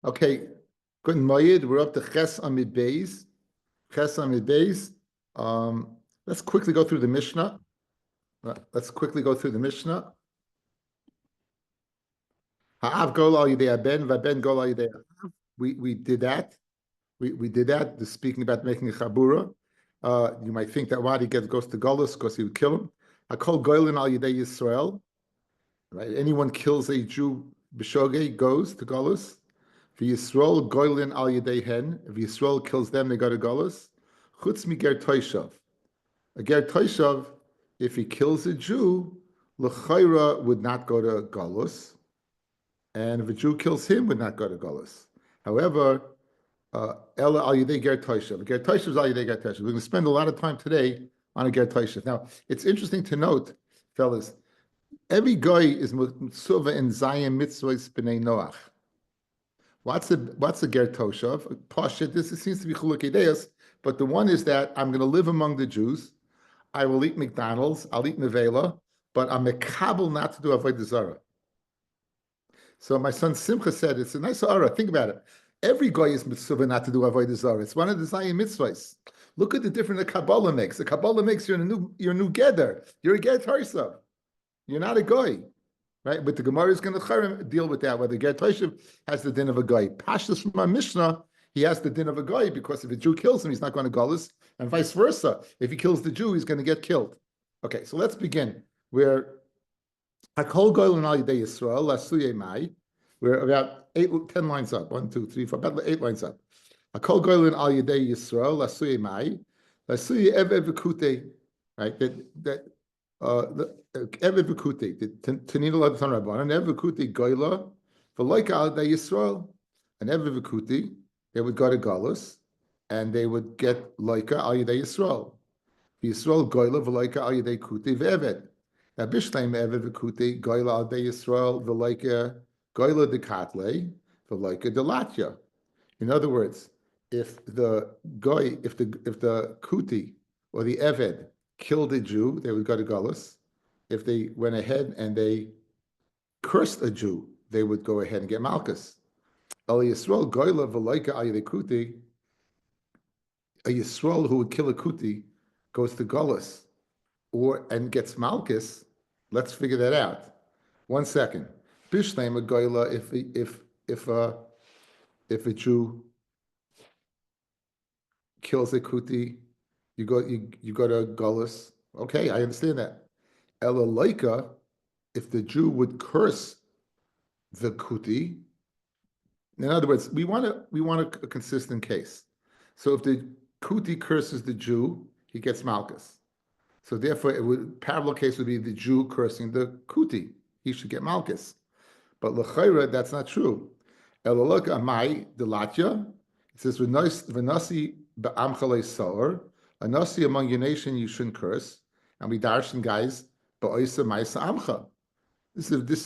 Okay, good Moyed. We're up to Ches Amid Beis. Ches Amid Beis. Let's quickly go through the Mishnah. Let's quickly go through the Mishnah. Ha'av gol al yidei ben, v'ben gol al yidei ha'av. We did that. We did that. The speaking about making a chabura. You might think that why he goes to Golus because he would kill him. Hakol goylin al yidei Yisrael. Right. Anyone kills a Jew b'shogeg goes to Golus. If Yisrael goylin al yidei hen. If Yisrael kills them, they go to Golus. Chutz mi ger toishav. A ger toishav, if he kills a Jew, l'chayra would not go to Golus. And if a Jew kills him, would not go to Golus. However, Ella al yidei ger toishav. Ger toishav is al yidei ger toishav. We're going to spend a lot of time today on a ger toishav. Now, it's interesting to note, fellas, every guy is mitzvah in Zayim mitzvahs b'nei Noach. What's a ger toshav? Pashit. This seems to be chuluk ideas, but the one is that I'm going to live among the Jews. I will eat McDonald's. I'll eat nevela, but I'm mekabel not to do avodah zarah. So my son Simcha said, it's a nice aura. Think about it. Every guy is mitzvah not to do avodah zarah. It's one of the Zayim mitzvahs. Look at the difference the Kabbalah makes. The Kabbalah makes you're a new gather. You're a ger toshav. You're not a guy, right? But the Gemara is going to deal with that, whether ger toshav has the din of a guy. Pashtus from my Mishnah, he has the din of a guy because if a Jew kills him, he's not going to Golus, and vice versa. If he kills the Jew, he's going to get killed. Okay, so let's begin. We're Hakol goylin al yidei Yisrael lasuye mai. We're about 10 lines up. 1, 2, 3, 4, about 8 lines up. Hakol goylin al yidei Yisrael lasuye mai. Lasuye ev v'kute. Right, that Ever v'kuti, the Tanina Ladan Rabban, and ever v'kuti goyla, v'loika al yidei Yisrael, and ever v'kuti, they would go to Galus, and they would get loika al yidei Yisrael. Yisrael goyla v'loika al yidei kuti v'eved. Now bishleim ever v'kuti goyla al yidei Yisrael v'loika goyla dekatle v'loika delatya. In other words, if the kuti or the eved killed a Jew, they would go to Galus. If they went ahead and they cursed a Jew, they would go ahead and get Makos. El Yisrael goyla v'loika al yidei kuti. A Yisrael who would kill a kuti goes to Galus and gets Makos. Let's figure that out. 1 second. Bishleim a goyla if a Jew kills a kuti, you go to Galus. Okay, I understand that. Elalaika, if the Jew would curse the kuti, in other words, we want a consistent case. So if the kuti curses the Jew, he gets Malchus. So therefore, parallel case would be the Jew cursing the kuti. He should get Malchus. But l'chayra, that's not true. Elalaika amai delatya. It says v'nasi ba'amchalei saor. A nasi among your nation you shouldn't curse. And we darshan guys. This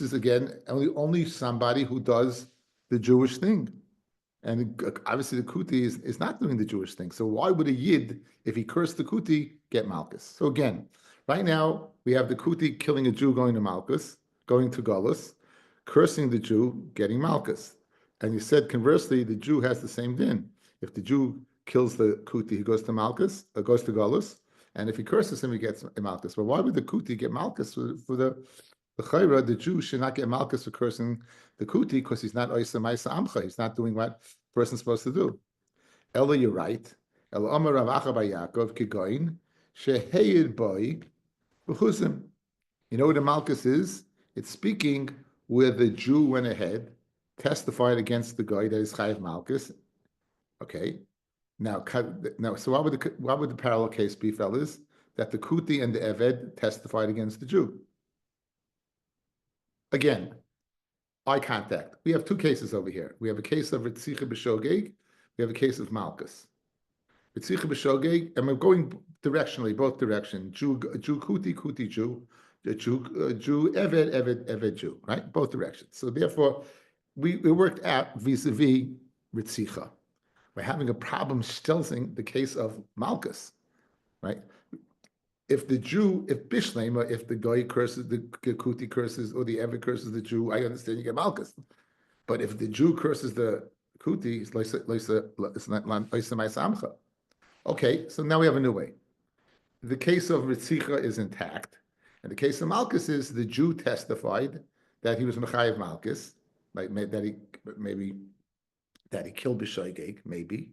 is again only somebody who does the Jewish thing, and obviously the kuti is not doing the Jewish thing. So why would a yid, if he cursed the kuti, get Malchus? So again, right now we have the kuti killing a Jew going to Malchus, going to Golus, cursing the Jew, getting Malchus. And you said conversely, the Jew has the same din. If the Jew kills the kuti, he goes to Malchus, goes to Golus. And if he curses him, he gets Malchus. But why would the kuti get Malchus for the chayra? The Jew should not get Malchus for cursing the kuti because he's not oisa ma'isa amcha. He's not doing what the person's supposed to do. Ella, you're right. Ella Amar Rav Acha bar Yaakov kigoin sheheyid boy v'chuzim. You know what a Malchus is? It's speaking where the Jew went ahead, testified against the guy that is chayav Malchus. Okay. Now, so what would the parallel case be, fellas? That the kuti and the eved testified against the Jew. Again, eye contact. We have 2 cases over here. We have a case of Ritzicha b'shogeg. We have a case of Malchus. Ritzicha b'shogeg, and we're going directionally, both directions. Jew kuti Jew, Jew eved Jew, right? Both directions. So therefore, we worked out vis-a-vis Ritzicha. We're having a problem stelzing the case of Malchus, right? If Bishlema, if the guy curses, the kuti curses, or the Eved curses the Jew, I understand you get Malchus. But if the Jew curses the Kuti is loisa ma'asamcha. Okay, so now we have a new way. The case of Ritzicha is intact, and the case of Malkus is the Jew testified that he was Mechayev Malkus, like that he killed B'shoigeg, maybe,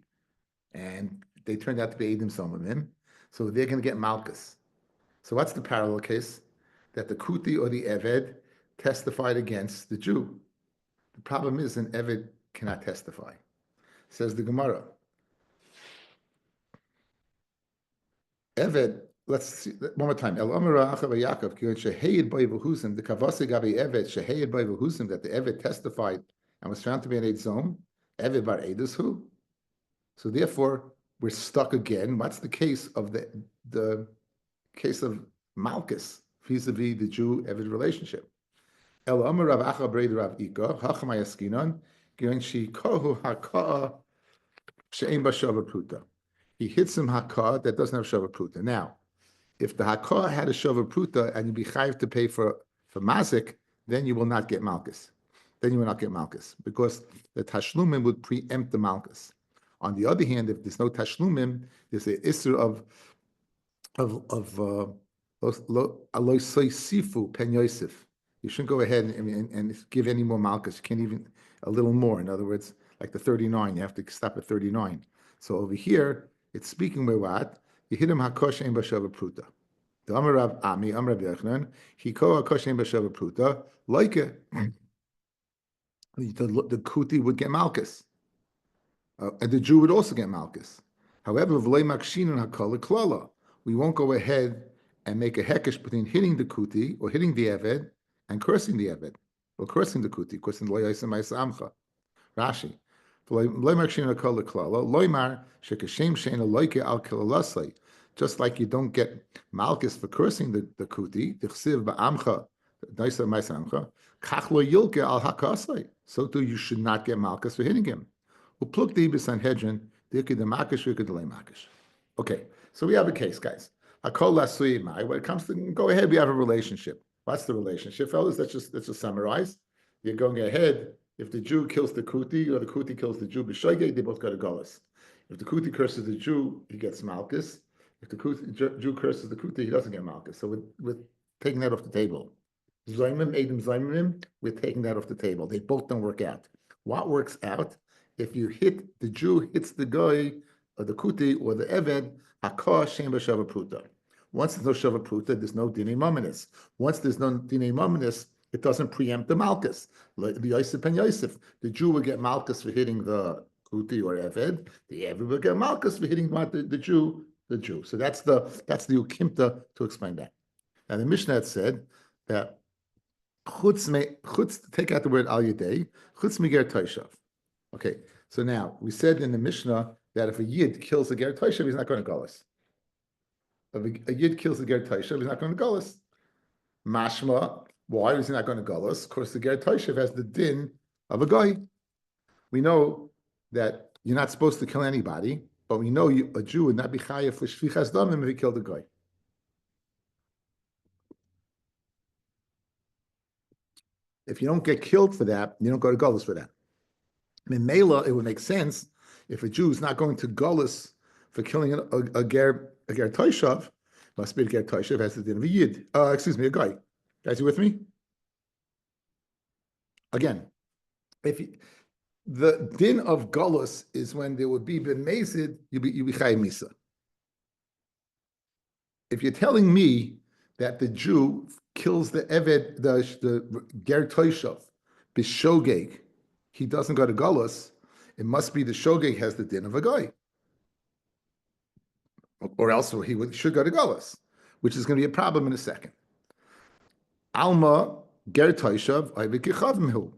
and they turned out to be Eidim Somamim, so they're going to get Malkus. So what's the parallel case? That the Kuti or the Eved testified against the Jew. The problem is an Eved cannot testify. Says the Gemara. Eved, let's see one more time. El Amara Achav Yaakov, Shehayid Boy V'Husim, the Kavase Gabi Eved, Shehayid Boy V'Husim, that the Eved testified and was found to be an Eid Zom. Eved Bar Eidus Hu. So therefore, we're stuck again. What's the case of the case of Malkus vis-a-vis the Jew-Eved relationship? El Amar Rav Acha Breid Rav Ika Hachamay Askinon Gion Shi Kohu Haka'a She'ein B'Shava Pruta. He hits him Haka'a that doesn't have Shava Pruta. Now, if the Haka'a had a Shava Pruta and you be chayiv to pay for Mazik, then you will not get Malkus. Then you will not get Malkus because the Tashlumim would preempt the Malkus. On the other hand, if there's no Tashlumim, there's an issur of Aloy Sifu Pen Yosef. You shouldn't go ahead and give any more Malkus. You can't even a little more. In other words, like the 39, you have to stop at 39. So over here, it's speaking by what? You hit him Hakosh Ein B'Shava Pruta. The Amar Rav Ami, Amar Rav Yochanan, Hiko Hakosh Ein B'Shava Pruta, like it. The Kuti would get Malkus. And the Jew would also get Malkus. However, we won't go ahead and make a hekesh between hitting the Kuti or hitting the Eved and cursing the Eved or cursing the Kuti, cursing the Rashi. Just like you don't get Malkus for cursing the Kuti, so too you should not get Malkus for hitting him. Okay, so we have a case, guys. When it comes to go ahead, we have a relationship. What's the relationship, fellas? Let's just summarize. You're going ahead. If the Jew kills the Kuti or the Kuti kills the Jew, b'shoigeg, they both go to Golas. If the Kuti curses the Jew, he gets Malkus. If the Jew curses the Kuti, he doesn't get Malkus. So we're taking that off the table. Zoimim, Eidim Zoimim, we're taking that off the table. They both don't work out. What works out? If you hit the Jew hits the guy or the Kuti or the Eved, Hakah Shem B'Shava Pruta. Once there's no Shava Pruta, there's no Dinei Mominus. Once there's no Dinei Mominus, it doesn't preempt the Malkus. The Yosef and Yosef. The Jew will get Malkus for hitting the Kuti or Eved. The Eved will get Malkus for hitting the Jew. So that's the Ukimta to explain that. Now the Mishnah had said that chutz, take out the word al yedei, chutz miger toishav. Okay, so now we said in the Mishnah that if a Yid kills a ger toishav, he's not going to Golas. If a Yid kills a ger toishav, he's not going to Golas. Mashma, why is he not going to Golas? Of course, the ger toishav has the din of a guy. We know that you're not supposed to kill anybody, but we know a Jew would not be chayav for shvichas damim if he killed a guy. If you don't get killed for that, you don't go to Golas for that. In Mela, it would make sense if a Jew is not going to Golas for killing a ger toishav, must be a ger toishav has the din of a Yid. A guy. Guys, you with me? Again, the din of Golas is when there would be ben mezid, you be chay misa. If you're telling me that the Jew kills the Eved, the ger toishav, b'shogeg, he doesn't go to Golas, it must be the shogeg has the din of a guy. Or else he should go to Golas, which is going to be a problem in a second. Alma ger toishav ayvikichavimhu.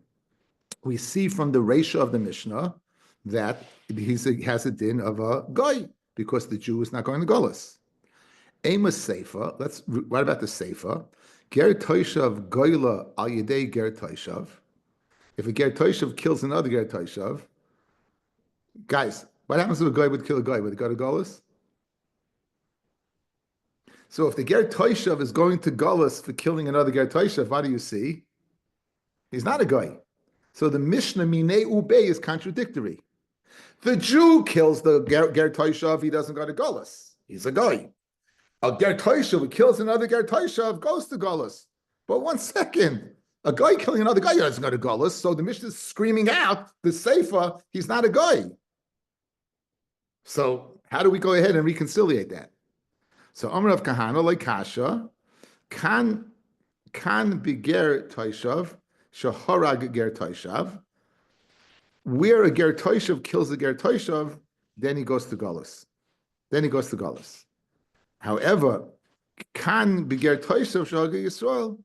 We see from the ratio of the Mishnah that he has a din of a guy because the Jew is not going to Golas. Amos Seifa, what about the Seifa? Ger toishav goyla al yedei ger toishav. If a ger toishav kills another ger toishav, guys, what happens if a guy would kill a guy? Would he go to Golas? So if the ger toishav is going to Golas for killing another ger toishav, what do you see? He's not a guy. So the Mishnah Minei Ube is contradictory. The Jew kills the Ger Toishav, he doesn't go to Golas. He's a guy. A Ger Toishav who kills another Ger Toishav goes to Golas. But one second, a guy killing another guy doesn't go to Golas. So the Mishnah is screaming out, the Sefer, he's not a guy. So how do we go ahead and reconciliate that? So Amar of Kahana, like Kasha, can beger Toishav, Shahorag Ger Toishav. Where a Ger Toishav kills a Ger Toishav, then he goes to Golas. However, Kan beger Toishav Shahorag Yisrael.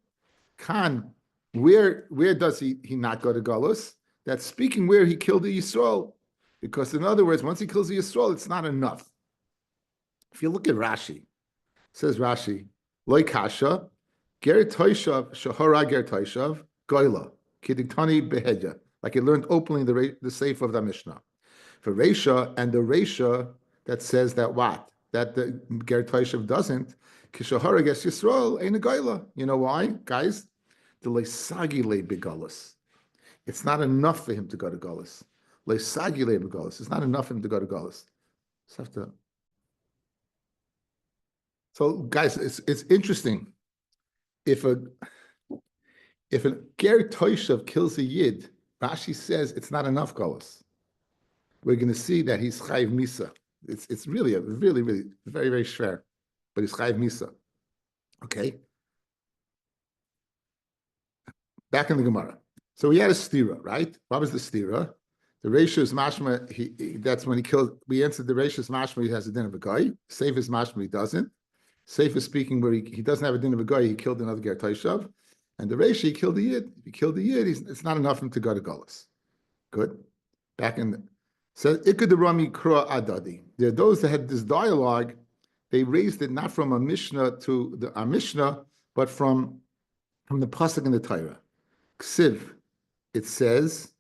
Kan, where does he not go to Golas? That's speaking where he killed the Yisrael. Because in other words, once he kills the Yisrael, it's not enough. If you look at Rashi, says Rashi, Loi Kasha, Ger Toishav, Shahora Ger Toishav, Goyla, Kidiktani Behedya, like it learned openly in the Sefer of the Mishnah. For Reisha, and the Reisha that says that what? That the Ger Toishav doesn't, Kishahara Ger Yisrael, ain't a Goyla. You know why, guys? The Leisagi Le Begalas. It's not enough for him to go to Golas. Leisagi Le Begalas. It's not enough for him to go to Golas. So, guys, it's interesting. If a Ger Toishav kills a Yid, Rashi says it's not enough Golas. We're going to see that he's Chayiv Misa. It's really really very, very schwer, but he's Chayiv Misa. Okay? Back in the Gemara. So we had a stira, right? What was the stira? The Reisha is mashma, that's when he killed, we answered the Reisha is mashma, he has a din of a guy. Safe is mashma, he doesn't. Safe is speaking where he doesn't have a din of a guy, he killed another Ger Toishav. And the Reisha, he killed the Yid. If he killed the Yid, it's not enough for him to go to Golas. Good. Back in the, so Ikud Rami Kra Adadi. There are those that had this dialogue, they raised it not from a Mishnah to a Mishnah, but from the Pasuk in the Torah. Ksiv, it says,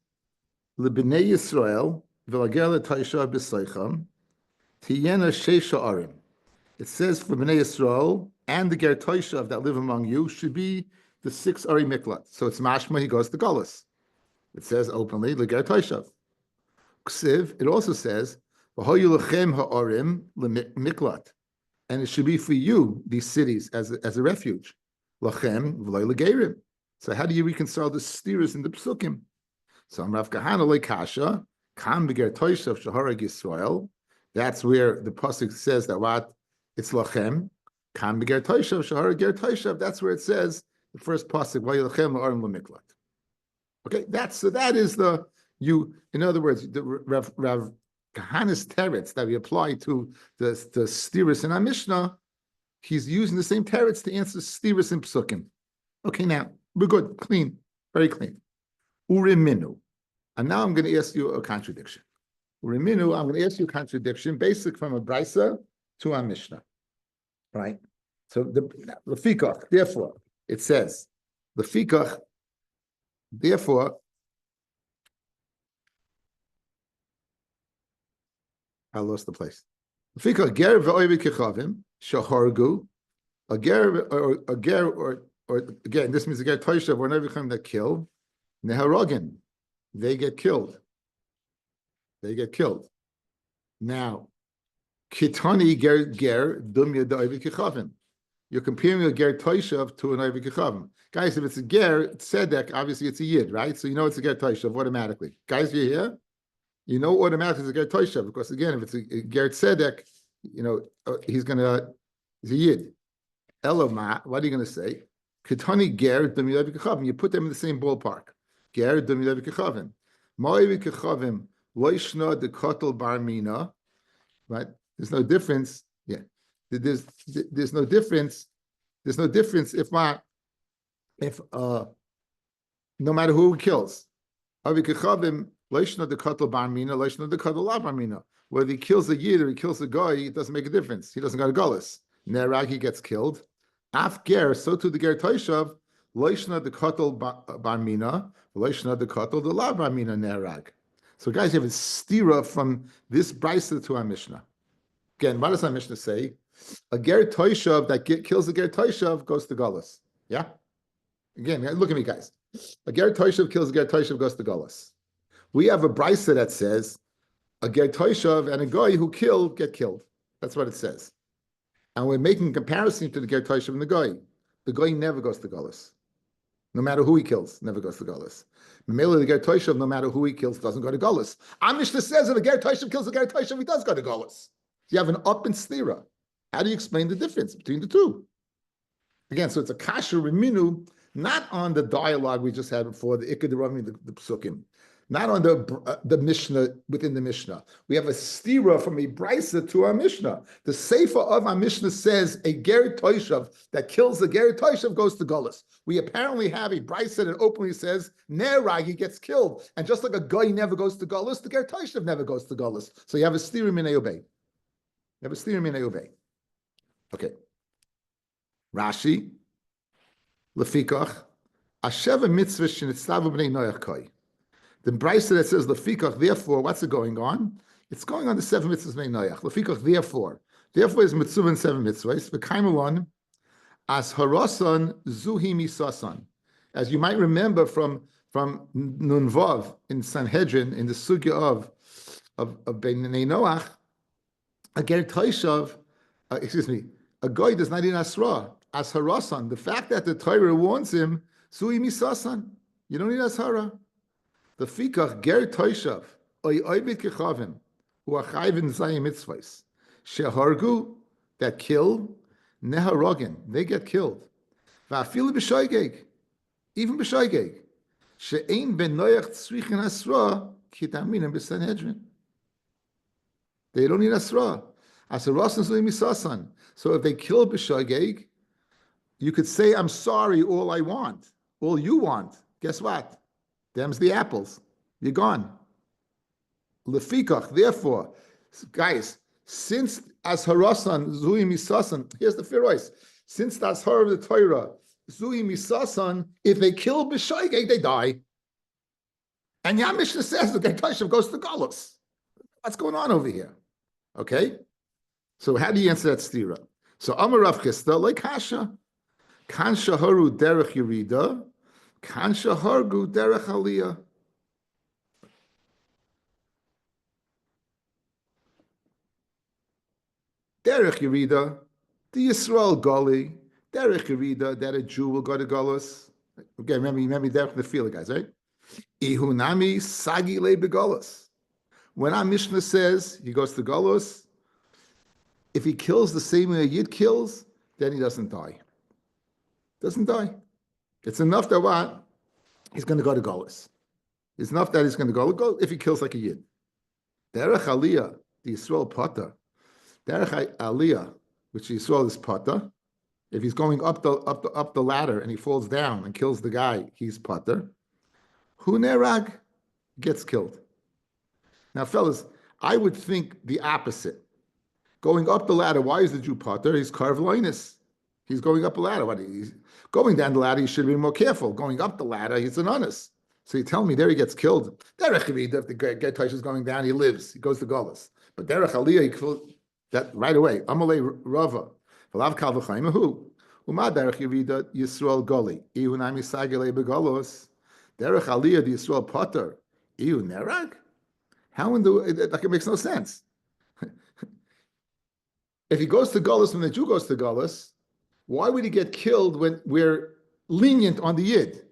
L'bnei Yisrael, v'lager l'taisha b'soicham, tiyena sheisha arim. It says for Bnei Yisrael and the Ger Toishav that live among you should be the 6 Ari Miklat. So it's mashma, he goes to Golas. It says openly, L'ger Toishav. Ksiv, it also says, V'hoyu lechem ha'arim l'miklat. And it should be for you, these cities, as a refuge. Lachem v'loy l'gerim. So how do you reconcile the steers in the psukim? So Rav Kahana le Kasha, Kam beger Toishav Shaharag Yisrael. That's where the pasuk says that what? It's Lachem. Kam beger Toishav Shaharag Ger Toishav. That's where it says the first pasuk. Vayilachem la'arim l'miklat. Okay, that is the you. In other words, the Rav Kahana's teretz that we apply to the steers in our Mishnah, he's using the same teretz to answer steers in psukim. Okay, now we're good, clean, very clean. Uriminu. And now I'm going to ask you a contradiction. Uriminu, I'm going to ask you a contradiction, basic from a brisa to a Mishnah. Right? So the Lefikach, therefore, it says, Lefikach, therefore, I lost the place. Lefikach, ger v'oivi kechavim, shahorgu, a ger, or again, this means a ger toishav, or nevichim that kill, neharogin, they get killed. Now, kitani ger dumya da'ovi kechavim. You're comparing a ger toishav to an oivi kechavim. Guys, if it's a ger tzedek, obviously it's a yid, right? So you know it's a ger toishav automatically. Guys, you here? You know automatically it's a ger toishav, because again, if it's a ger tzedek, you know, he's a yid. Eloma, what are you going to say? Kitani ger dumya da'ovi kechavim. You put them in the same ballpark. Ger dumya da'ovi kechavim. Ma'ovi kechavim loishna de kotel bar mina. Right? There's no difference. Yeah. There's no difference. There's no difference if no matter who he kills. Avi kechavim loishna de kotel bar mina, loishna de kotel la bar mina. Whether he kills a yid or he kills a guy, it doesn't make a difference. He doesn't go to Golas. Nerag, he gets killed. Af ger, so to the ger toishav, loishna de kotel bar mina, loishna de kotel de la bar mina nerag. So guys, you have a stira from this brisa to our Mishnah. Again, what does our Mishnah say? A ger toishav that kills a ger toishav goes to Golas. Yeah? Again, look at me, guys. A ger toishav kills a ger toishav goes to Golas. We have a brisa that says a ger toishav and a guy who killed get killed. That's what it says. And we're making a comparison to the ger toishav and the guy. The guy never goes to Golas. No matter who he kills, never goes to Golas. Memele the ger toishav, no matter who he kills, doesn't go to Golas. Our Mishnah says if a ger toishav kills a ger toishav, he does go to Golas. You have an up and stira. How do you explain the difference between the two? Again, so it's a kasher reminu, not on the dialogue we just had before, the ikad rami, the psukim, not on the Mishnah within the Mishnah. We have a stira from a brisa to our Mishnah. The sefer of our Mishnah says a ger toishav that kills a ger toishav goes to Golas. We apparently have a brisa that openly says nerag, he gets killed, and just like a guy never goes to Golas, the ger toishav never goes to Golas. So you have a stira minei obey. You have a stira minei obey. Okay. Rashi, lefikach, asheva mitzvah shenitzlavu b'nei noach koi. The brisa that says lefikach, therefore, what's it going on? It's going on the 7 mitzvahs b'nei noach. Lefikach, therefore is mitzvah and 7 mitzvahs. V'kaimelon as harosan zuhi misasan. As you might remember from Nunvav in Sanhedrin in the sugya of b'nei noach, a ger toishav, a guy does not eat asra. As harasan, the fact that the Torah warns him, sui misasan, you don't eat ashara. The fikach ger toishav, oy oibit kechavim, who are chayvin zayim mitzvahs, shehargu, that kill, neharogin, they get killed. Va'afilu b'shoigeg, even b'shoigeg, she'ein ben noyach tzrichin asra, kitaminim b'sanhedrin. They don't eat asra. As harasan sui misasan. So if they kill b'shoigeg, you could say, I'm sorry, all I want, all you want. Guess what? Them's the apples. You're gone. Lefikach, therefore, guys, since as harasan, zui misasan, here's the ferois. Since that's her of the Torah, zui misasan, if they kill b'shoigeg, they die. And Yam Mishnah says that their Toshav goes to Golos. What's going on over here? Okay? So how do you answer that stira? So Amar Rav Chisda, like Kasha. Kan shaharu derech yerida, kan shahargu derech aliyah. Derech yerida, the Yisrael Goli, derech yerida, that a Jew will go to Golos. Okay, remember derech the field, guys, right? Ihunami sagi le begolos. When our Mishnah says he goes to Golos, if he kills the same way a Yid kills, then he doesn't die. Doesn't die. It's enough that what? He's going to go to Golis. It's enough that he's going to go if he kills like a Yid. Derech Aliyah, the Yisrael Potter. Derech Aliyah, which the Yisrael is Potter. If he's going up the ladder and he falls down and kills the guy, he's Potter. Hu Nerag gets killed. Now, fellas, I would think the opposite. Going up the ladder, why is the Jew Potter? He's Karvloinus. He's going up a ladder. What? He's going down the ladder, he should be more careful. Going up the ladder, he's an honest. So you tell me there he gets killed. Derech Yerida, if the Get Tosh is going down, he lives. He goes to Golas. But Derech Aliyah, he kills that right away. Amalei Rava. V'lav kal v'chayim hu. Uma Derech Yerida Yisrael Goli. Ihu nami sagelei begolos. Derech Aliyah the Yisrael Potter. Ihu nerag. How in the like it makes no sense. If he goes to Golas when the Jew goes to Golas, why would he get killed when we're lenient on the Yid?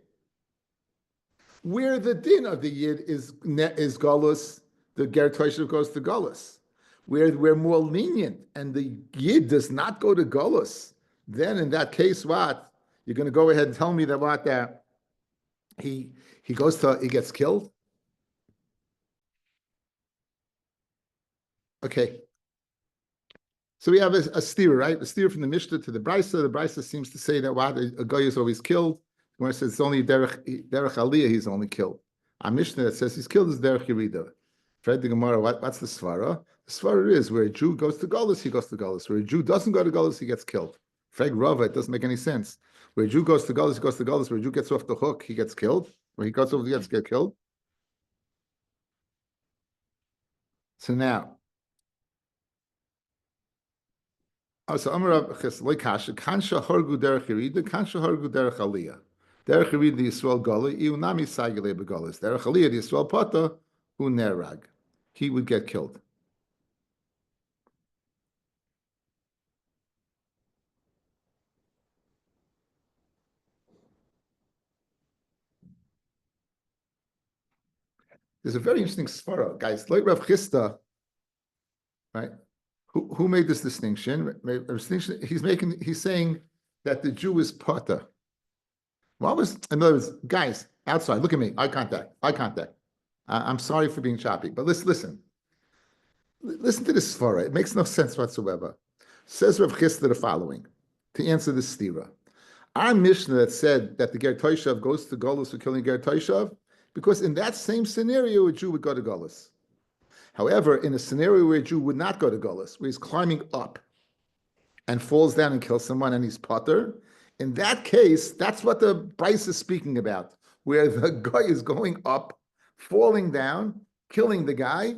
Where the din of the Yid is Golos, the Ger Toshav goes to Golos. Where we're more lenient and the Yid does not go to Golos, then in that case, what? You're going to go ahead and tell me that what? That he gets killed? Okay. So we have a steer, right? A steer from the Mishnah to the Brisa. The Brisa seems to say that what? A guy is always killed. When it says it's only Derech Aliyah, he's only killed. A Mishnah that says he's killed is Derech Yerida. Fred the Gemara, what's the Svara? The Svara is where a Jew goes to Golos, he goes to Golos. Where a Jew doesn't go to Golos, he gets killed. Fred Rava, it doesn't make any sense. Where a Jew goes to Golos, he goes to Golos. Where a Jew gets off the hook, he gets killed. Where he goes over, he gets killed. So now, so Amar Rav Chisda, Kansha Hargu Derech Yerida, Kansha Hargu Derech Aliyah. Derech Yerid the Yisrael Goli, Iu Nami Sagile Begolis. Derech Aliyah the Yisrael Pata, Hu Nerag. He would get killed. There's a very interesting svara, guys. Like Rav Chisda, right? Who made this distinction? He's saying that the Jew is Pata. What was, in other words, guys, outside, look at me, eye contact, eye contact. I'm sorry for being choppy, but listen to this svara. It makes no sense whatsoever. Says Rav Chisda the following, to answer this stira. Our Mishnah that said that the Ger Toshav goes to Golus for killing Ger Toshav, because in that same scenario, a Jew would go to Golus. However, in a scenario where a Jew would not go to Golus, where he's climbing up and falls down and kills someone and he's potter, in that case, that's what the Bryce is speaking about, where the guy is going up, falling down, killing the guy.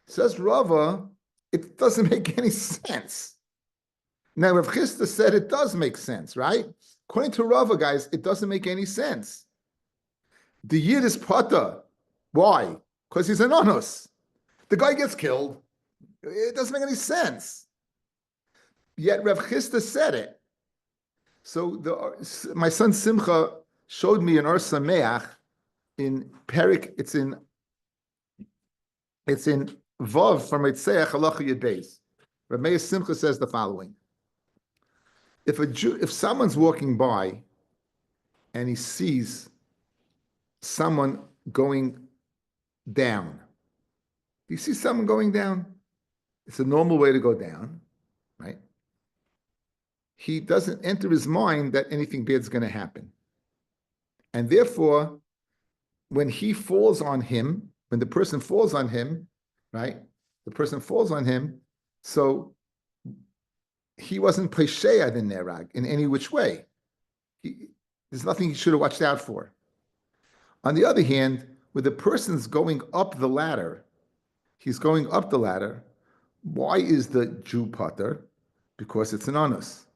Says Rava, it doesn't make any sense. Now, Rav Chisda said it does make sense, right? According to Rava, guys, it doesn't make any sense. The Yid is potter. Why? Because he's an onus. The guy gets killed. It doesn't make any sense. Yet Rav Chisda said it. So my son Simcha showed me an Or Sameach in Perik. It's in Vav from Eitzeach Halacha Yud Beis. Rabbi Simcha says the following: if someone's walking by and he sees someone going down, you see someone going down, it's a normal way to go down, right? He doesn't enter his mind that anything bad is going to happen. And therefore, when he falls on him, when the person falls on him, right? The person falls on him, so he wasn't pesheya in Nerag in any which way. There's nothing he should have watched out for. On the other hand, when the person's going up the ladder, he's going up the ladder. Why is the Jew potter? Because it's an onus.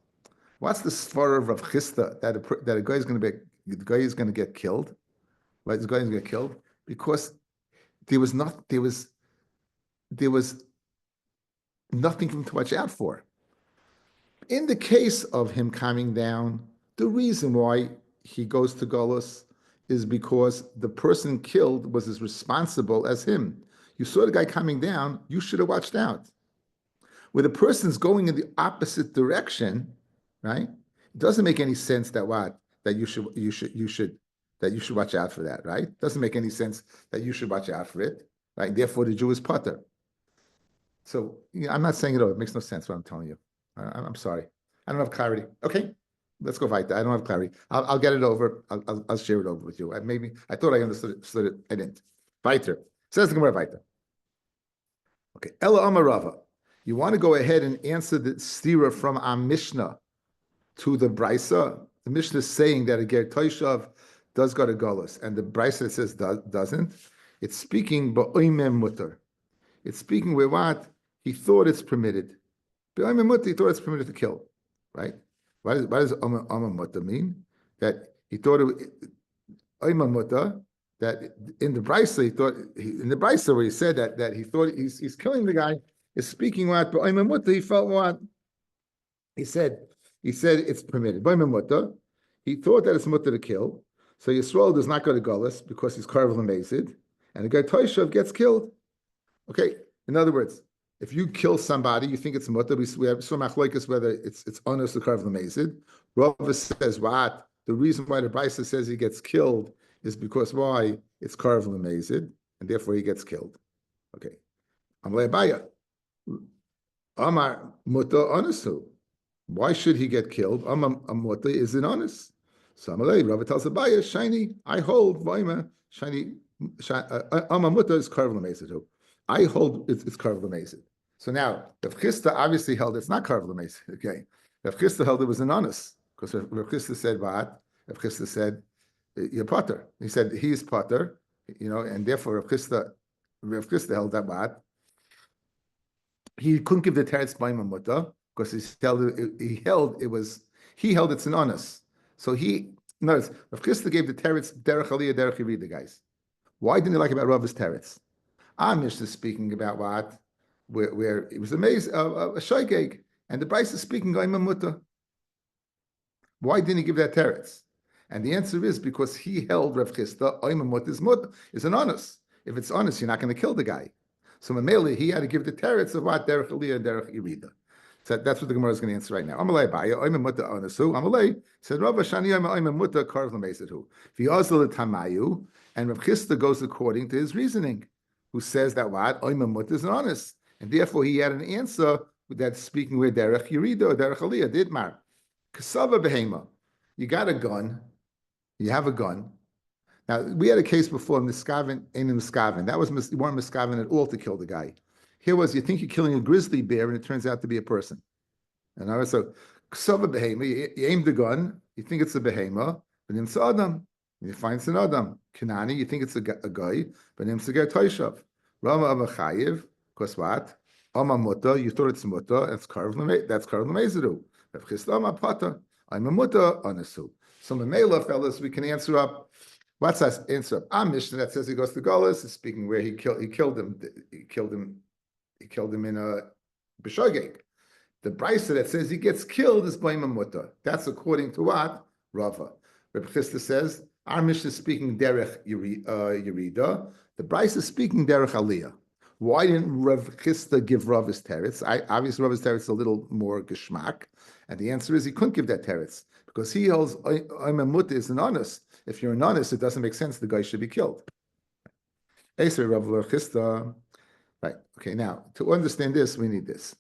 What's the svara of Rav Chisda that a guy is going to get killed? Right, the guy is going to get killed because there was nothing for him to watch out for. In the case of him coming down, the reason why he goes to Golus is because the person killed was as responsible as him. You saw the guy coming down, you should have watched out. Where the person's going in the opposite direction, right? It doesn't make any sense that you should watch out for that, right? It doesn't make any sense that you should watch out for it, right? Therefore, the Jew is potter. So I'm not saying it all. It makes no sense what I'm telling you. I'm sorry. I don't have clarity. Okay, let's go weiter. I don't have clarity. I'll get it over. I'll share it over with you. I thought I understood it. I didn't. Weiter. Says the Gemara weiter. Okay. Ella Amarava. You want to go ahead and answer the stira from our Mishnah to the Brisa. The Mishnah is saying that a Ger Toshav does go to Golus, and the Brisa says doesn't. It's speaking ba'oimem mutter. It's speaking where what he thought it's permitted. Ba'oimem mutter, he thought it's permitted to kill, right? What does oimem mutter mean? That he thought oimem mutter. That in the Brisa he thought in the Brisa where he said that he thought he's killing the guy is speaking what ba'oimem mutter. He felt what he said it's permitted. Ba'oimem mutter. He thought that it's mutter to kill. So Yisrael does not go to Golus because he's karvel amazed, and the guy Toshav gets killed. Okay, in other words, if you kill somebody, you think it's mutter. We have so machlokes whether it's honest or karvel amazed. Rava says what the reason why the Brisa says he gets killed is because why it's karvel amazed, and therefore he gets killed. Okay, Amar Abaya, Amar mutter onesu. Why should he get killed? Amar mutter is an honest. So Amalei, Rabbi tells Abaya, shiny, I hold, Vaima, shiny, Amamutta is karvel amazed too. I hold it's karvel amazed. So now, Rav Chisda obviously held it's not karvel amazed. Okay. Rav Chisda held it was an honest, because Rav Chisda said what? Rav Chisda said, you're potter. He said, he's potter, and therefore Rav Chisda held that what? He couldn't give the teretz by Mamutta, because he held it's an honest. So he Notice, Rav Chisda gave the teretz derech aliyah, derech yerida, guys. Why didn't he like about Rav's teretz? Our Mishnah is speaking about what? Where it was amazing, a shaygeg, and the Bryce is speaking goyim muta. Why didn't he give that teretz? And the answer is because he held Rav Chisda, goyim muta is an honest. If it's honest, you're not going to kill the guy. So Mameli, he had to give the teretz of what derech aliyah, derech yerida. So that's what the Gemara is going to answer right now. Amalei baya goyim muta onasu. Amalei said Rav Shani goyim muta karv lemeisedu. V'yazal tamayu, and Rav Chisda goes according to his reasoning, who says that what goyim muta is an honest. And therefore, he had an answer that's speaking with derech yerida or derech aliyah. Didmar kasava behema. You got a gun. You have a gun. Now we had a case before miskaven and miskaven. That was you weren't miskaven at all to kill the guy. Here was you think you're killing a grizzly bear and it turns out to be a person. And I was so kasava behema. You aim the gun. You think it's a behema, but it's adam. You find it's an adam. Kanani. You think it's a guy, but it's a ger toishav. Rama avachayev. Because what? Ama muta, you thought it's muta, that's karv lemezedu. Rav Chisda ama pata, I'm a muta anasu. So Mamela, fellas, we can answer up. What's that answer up? Our Mishnah that says he goes to Golas is speaking where he killed him in a b'shogeg. The brisa that says he gets killed is by muta. That's according to what? Rava. Rabbi Chisda says our Mishnah is speaking derech yerida. The brisa is speaking derech aliyah. Why didn't Rav Chisda give Rav his teretz? Obviously, Rav his teretz is a little more geschmack, and the answer is he couldn't give that teretz because he holds I'm a muta is an honest. If you're an honest, it doesn't make sense. The guy should be killed. Eser Rav Chisda. Right. Okay. Now, to understand this, we need this.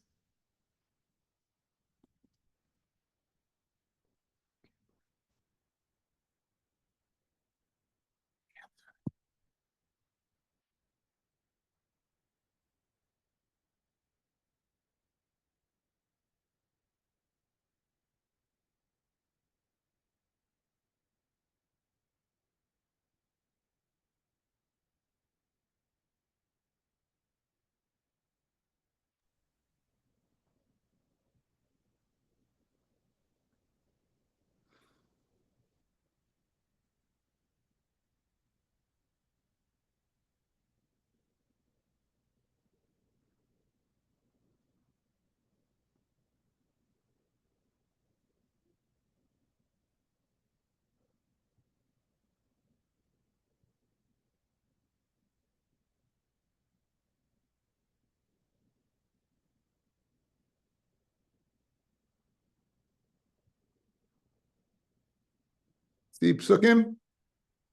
See psukim?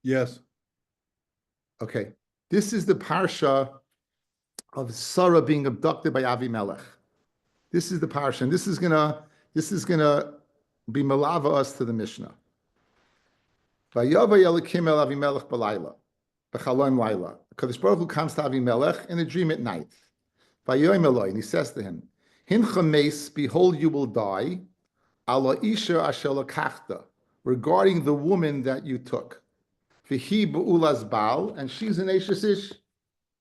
Yes. Okay. This is the parsha of Sarah being abducted by Avimelech. This is the parsha, and this is gonna be malava us to the Mishnah. Vayava Elikim el Avimelech b'layla, b'chalom layla. Kadosh Baruch Hu comes to Avimelech in a dream at night. Vayoyim Eloi, and he says to him, Hincha meis, behold, you will die. Ala isha asher lakachta, regarding the woman that you took. V'hi b'ulas baal, and she's an Eishes Ish.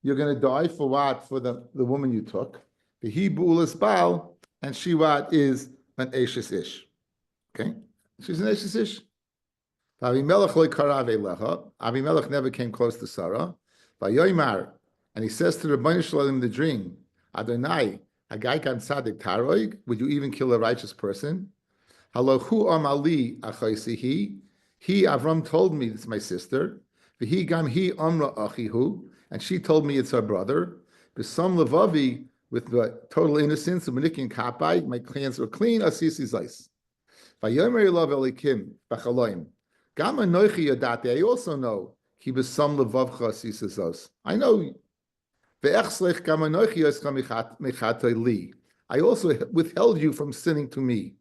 You're going to die for what? For the woman you took. V'hi b'ulas baal, and she what is an Eishes Ish. Okay? She's an Eishes Ish. Avimelech loy karav elecha. Avimelech never came close to Sarah. Vayoymar, and he says to the Rebbeinu Shalom in the dream, Adonai, Hagai kan tzadik taroig, would you even kill a righteous person? Halochu amali achaisihi. He, Avram, told me it's my sister. V'hi gam hi amra achihu, and she told me it's her brother. B'sam levavi, with the total innocence of manikin kapai, my hands are clean. Asisi zais. Vayomer elav elikim b'chaloim. Gam anoichi yadati. I also know ki b'sam levavcha asisi zos. I know. Ve'echslech gam anoichi yoscha mechatay li. I also withheld you from sinning to me.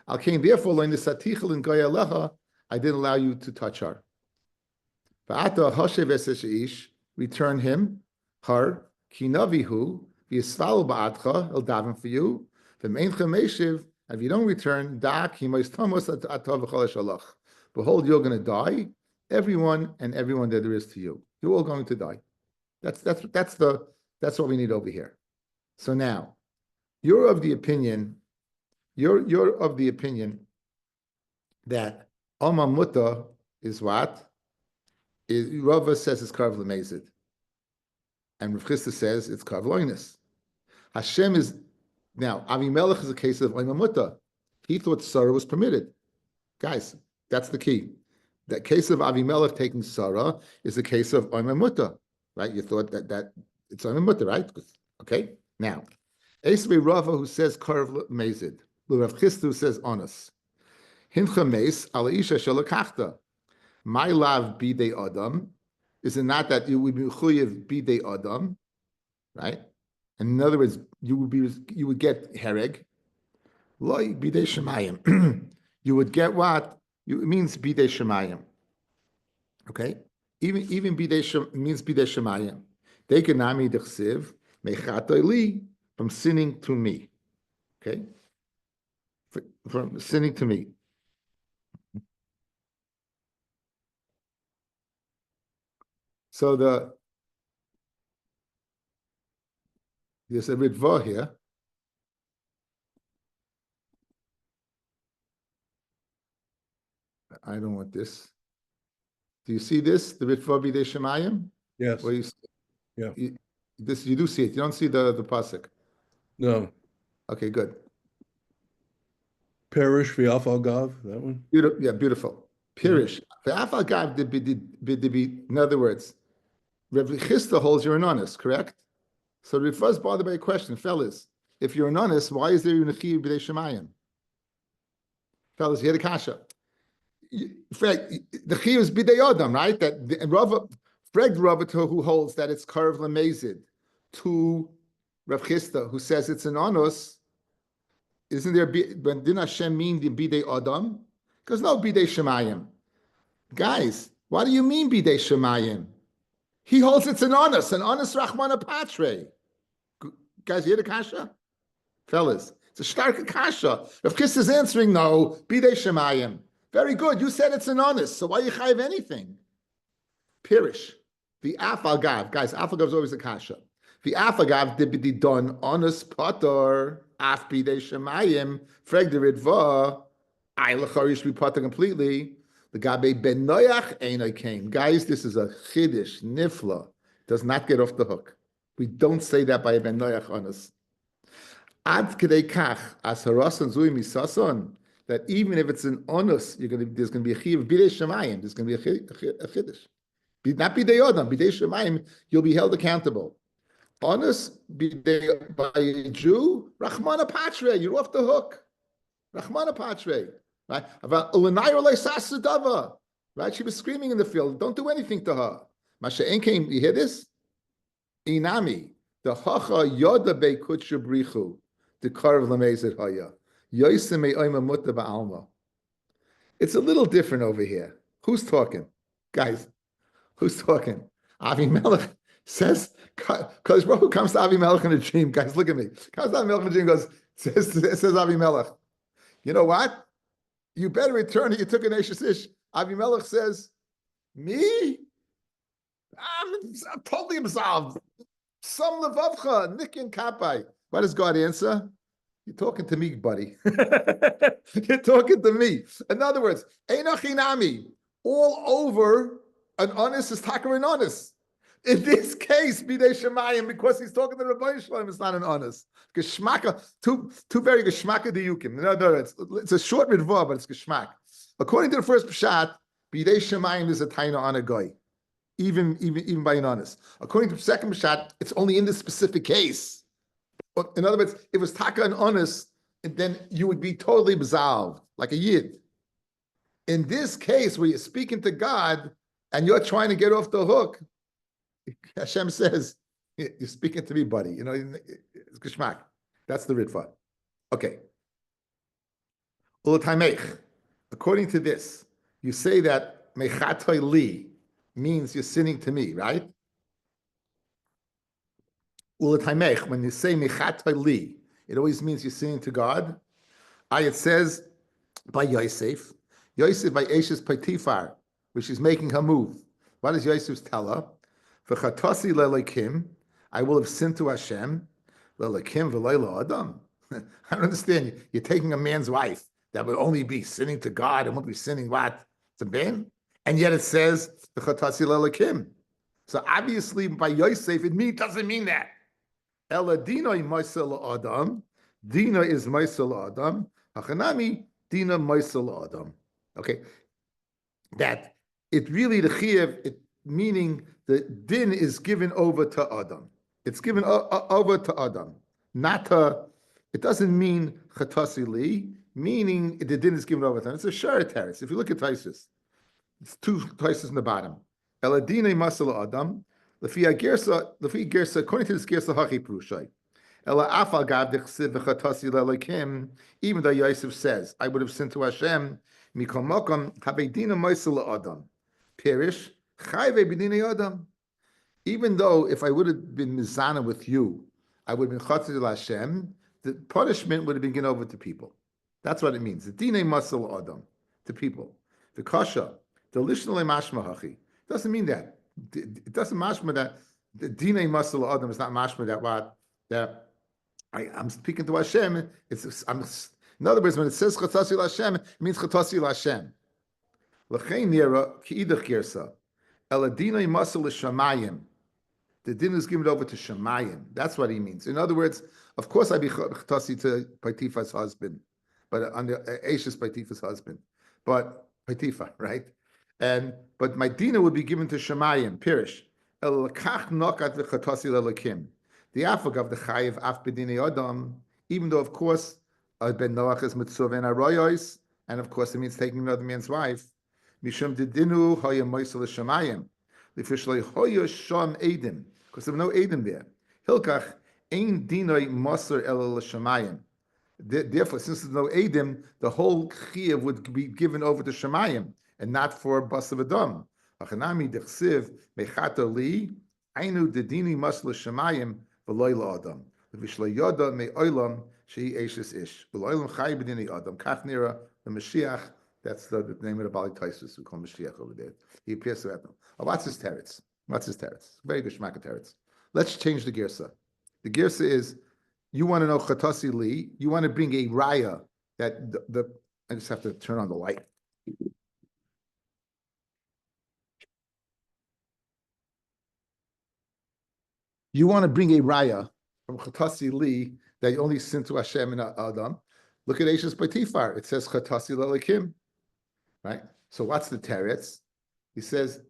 Al kain therefore lein nisatichel in goyalecha. I didn't allow you to touch her. Va'ata hashev eseshish, return him, her, kinavihu, v'yisval ba'atcha, he'll daven for you, v'meincha meishiv, and if you don't return, da'ak himois tamos atov v'chol shalach. Behold, you're going to die, everyone and everyone that there is to you. You're all going to die. That's what we need over here. So now, you're of the opinion that Alma Muta is what? Rava says it's Karv Lemezid. And Rav Chisda says it's Karv Loinus. Hashem is, now, Avimelech is a case of Oimamutta. He thought Sarah was permitted. Guys, that's the key. That case of Avimelech taking Sarah is a case of Oimamutta, right? You thought that it's Oimamutta, right? Okay, now, Esrei Rava who says Karv Lemezid. Rav Chisda who says Onus. Hincha Meis ala Isha Shalakachta. My love bidei Adam, is it not that you would be chuyev bidei Adam, right? And in other words, you would get hereg, loy bidei shemayim. You would get what? It means bidei shemayim. Okay, even bidei means bidei shemayim. Dekenami dechsiv mechatoi li, from sinning to me. Okay, from sinning to me. So there's a Ritva here. I don't want this. Do you see this? The Ritva Bidei Shemayim? Yes. Where you do see it. You don't see the pasuk. No. Okay, good. Perish v'afal gav, that one? Beautiful. Yeah, beautiful. Pirish. V'afal gav, in other words, Rabbi Chisda holds you're an honest, correct? So Ritva is bothered by a question, fellas. If you're an honest, why is there a Chiyuv B'dei Shemayim? Fellas, you had a kasha. In fact, the Chiyuv is B'dei Adam, right? That Rava, Freg Rava who holds that it's Karv Lemezid, to Rav Chisda who says it's an honest. Isn't there? But didn't Hashem mean the B'dei Adam? Because no B'dei Shemayim. Guys, what do you mean B'dei Shemayim? He holds it's an honest Rahmana Patre. Guys, you hear the kasha? Fellas, it's a stark kasha. If Kiss is answering no, bidei shemayim. Very good. You said it's an honest, so why you chayiv anything? Pirish. The afagav. Guys, afagav is always a kasha. The afagav did be done honest potter, af bidei shemayim, freg the ritva, I lecharish be potter completely. The Gabe Ben Noach Einai came. Guys, this is a chiddush, nifla. Does not get off the hook. We don't say that by a Ben Noach on us. Ad kedei kach, as harasan zui misason, that even if it's an onus, there's going to be a chiv bidei shemayim. There's going to be a chiddush. Not bidei odam, bidei shemayim. You'll be held accountable. Onus bidei by a Jew, Rahmana Patre. You're off the hook. Rahmana Patre. Right? Right? She was screaming in the field. Don't do anything to her. Masha'en came, you hear this? Inami. The hacha yoda be kutshabrichu. The karv lamezet haya. Yoiseme oima mutta ba'alma. It's a little different over here. Who's talking? Guys, who's talking? Avimelech says, because who comes to Avimelech in a dream? Guys, look at me. Comes to Avimelech in a dream, goes, says Avimelech, you know what? You better return it. You took an Ashes Ish. Avimelech says, me? I'm totally absolved. Some levavcha, nikin kapai. What does God answer? You're talking to me, buddy. You're talking to me. In other words, einachinami, all over an honest is taka an honest. In this case, bidei shemayim, because he's talking to Rabbi Shalom, it's not an honest. Geschmacka, two very geschmacka diyukim. In other words, it's a short ritva, but it's geschmack. According to the first pshat, bidei shemayim is a taina on a guy, even by an honest. According to the second pshat, it's only in this specific case. In other words, if it was taka and honest, then you would be totally absolved, like a yid. In this case, where you're speaking to God and you're trying to get off the hook, Hashem says, you're speaking to me, buddy. You know, it's geschmack. That's the ritva. Okay. According to this, you say that mechatoi li means you're sinning to me, right? When you say mechatoi li, it always means you're sinning to God. It says by Yosef by Eshes Potiphar, which is making her move. What does Yosef tell her? V'chatasi le'lekim, I will have sinned to Hashem. Le'lekim v'le'la adam. I don't understand. You're taking a man's wife that would only be sinning to God and won't be sinning what? To Ben? And yet it says the Chatasi Lelakim. So obviously by Yosef, it doesn't mean that. Ela Dina Moisel Adam. Dina is Moisel Adam. Hachanami Dina Moisel Adam. Okay. That it really the Chiev, it meaning the din is given over to Adam. It's given over to Adam. Not to, it doesn't mean Chatasi Li, meaning the din is given over to him. It's a Shara Teretz. If you look at Taisus, it's two Taisus in the bottom. Eladine Masala Adam. Lefi Gersa, according to this Gersa Hachi Prushai. Ela Afal Gav Dechsiv V'Chatasi Lelekim. Even though Yosef says, "I would have sinned to Hashem." Mikol Mokom Habedina Masala Adam. Perish Chayve Bedina Adam. Even though if I would have been mizana with you, I would have been Chatzi Hashem. The punishment would have been given over to people. That's what it means. The Dine Masal Adam to people. The Kasha. The Lishnale Mashma Hachi doesn't mean that. It doesn't mashma that the Dine Masal Adam is not mashma that what that I'm speaking to Hashem. In other words, when it says Chatasi Hashem, it means Chatasi Hashem. L'chein nira ki'idach girsa eladina masal l'shamayim. The din is given over to Shemayim. That's what he means. In other words, of course, I'd be Chatasi to Paitifa's husband, but under Ashes Paitifa's husband, but Paitifa, right? But my dina would be given to Shemayim. Pirish el kach nokat v'Chatasi lelakim. The afag of the chayiv af bedini adam. Even though, of course, ben Noach is mitzvah and aroyos, and of course, it means taking another man's wife. Mishum dedinu hoya moisel Shemayim. Lifishlei hoya sham edim, because there were no edim there. Hilkach ein dinoi moser el l'shamayim. Therefore, since there's no edim, the whole chiyuv would be given over to Shemayim and not for basav adam. Achanami dechsiv mechato li ainu dedini moser l'shamayim v'loy la'adam. Lifishlei yoda me'olam shehi eshes ish. V'loylam chay b'dini adam. Kach nira the Mashiach. That's the name of the Bali Taisus. We call Mashiach over there. He appears to have them. Oh, what's his teretz? What's his teretz? Very good shmaka teretz. Let's change the girsa. The girsa is, you want to know Chatasi Li, you want to bring a raya that I just have to turn on the light. You want to bring a raya from Chatasi Li that you only sin to Hashem and Adam. Look at Ashes Baitifar. It says Chatasi Lelakim. Right? So what's the teretz? He says,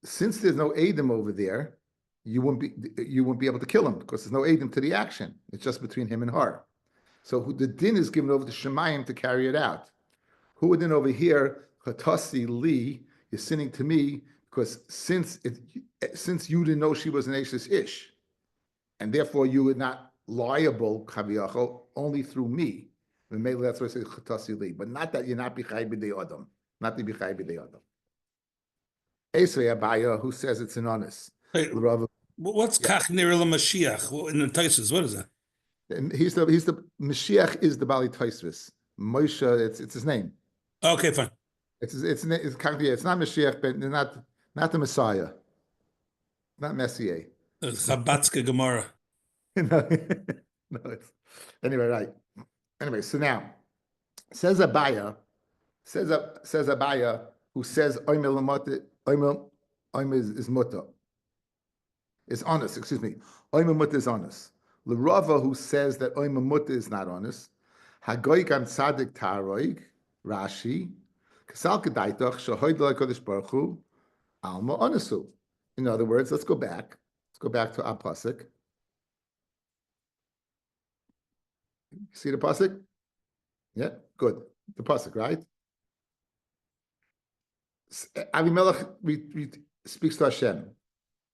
since there's no Adam over there, you won't be able to kill him because there's no Adam to the action. It's just between him and her. So the din is given over to Shemayim to carry it out. Who would then over here, Chatasi Li, is sinning to me because since you didn't know she was an Ashes Ish, and therefore you were not liable, Kaviyachol, only through me. And maybe that's why I say Chatasi Li, but not that you're not B'chai B'dei Adam, not the B'chai B'dei Adam. Esrei Abaya, who says it's an honest. Wait, what's Kach Nir Mashiach in the Taisus? What is that? He's the Mashiach is the Bali Taisvis. Moshe, it's his name. Okay, fine. It's not Mashiach, but not the Messiah, not Messiah. Chabatska Gemara. No, anyway, right. Anyway, so now says Abaya, who says Oim is muta. Is honest, excuse me. Oim muta is honest. L'Rava, who says that Oim muta is not honest. Hagoy gam tzadik taroig, Rashi, Kasal kedaitach shahoid l'Kodesh Baruch Hu, alma onesu. In other words, let's go back. Let's go back to our pasuk. See the pasuk? Yeah, good. The pasuk, right? Avimelech speaks to Hashem.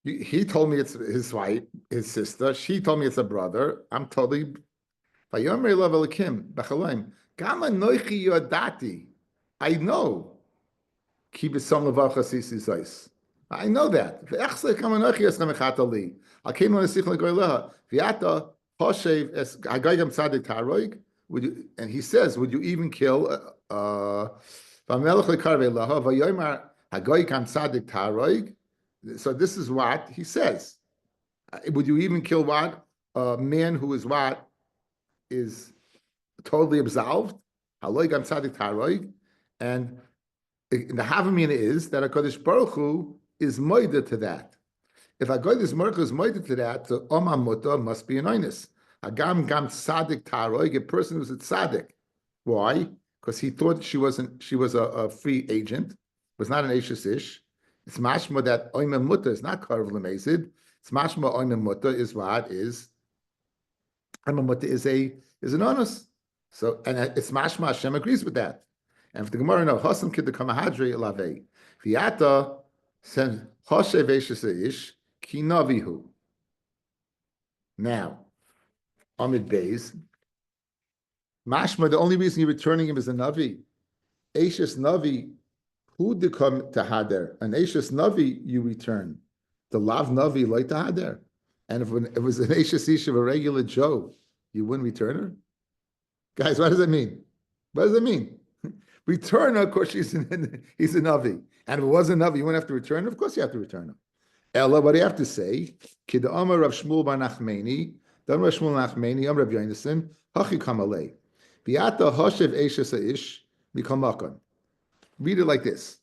He told me it's his wife, his sister. She told me it's a brother. I'm totally. Vayomer elav elikim b'chaloim gama noichi yodati. I know. Ki b'som levacha sisi zos. I know that. Ve'echse kama noichi eschem echata li. Al kein lo nesich legoyleha. V'yata Hoshev es Hagayim Tzadik Taroig. And he says, would you even kill So this is what he says. Would you even kill what? A man who is what? Is totally absolved. And The Havamina is that HaKadosh Baruch Hu is moida to that. If HaKadosh Baruch Hu is moida to that, the Oma Muta must be an oinus. Agam gam tzadik taroig, a person who's a tzadik. Why? Because he thought she was a free agent, was not an Eishes Ish. It's mashma that oima muta is not karv lemezid. It's mashma oima muta is what is. Oima muta is an onus. So and it's mashma Hashem agrees with that. And if the Gemara know Hasam kid the kamahadri lave viata said Hoshe Eishes Ish ki navihu. Now, Amid Beis, mashma the only reason you're returning him is a navi. Eishes navi. Who did come to Hader? An Eishes Navi you return. The Lav Navi like to Hader. And if it was an Eishes Ish of a regular Joe, you wouldn't return her? Guys, what does that mean? What does it mean? Return her, of course, he's a Navi. And if it was a Navi, you wouldn't have to return her? Of course you have to return her. Ella, what do you have to say? Kid Amar Rav Shmuel bar Nachmeni, Dam Rav Shmuel Nachmeni, Am Rav Yonason, Hachi Kamalei. Biata Hoshev Eishes Ish, Mikamakon. Read it like this.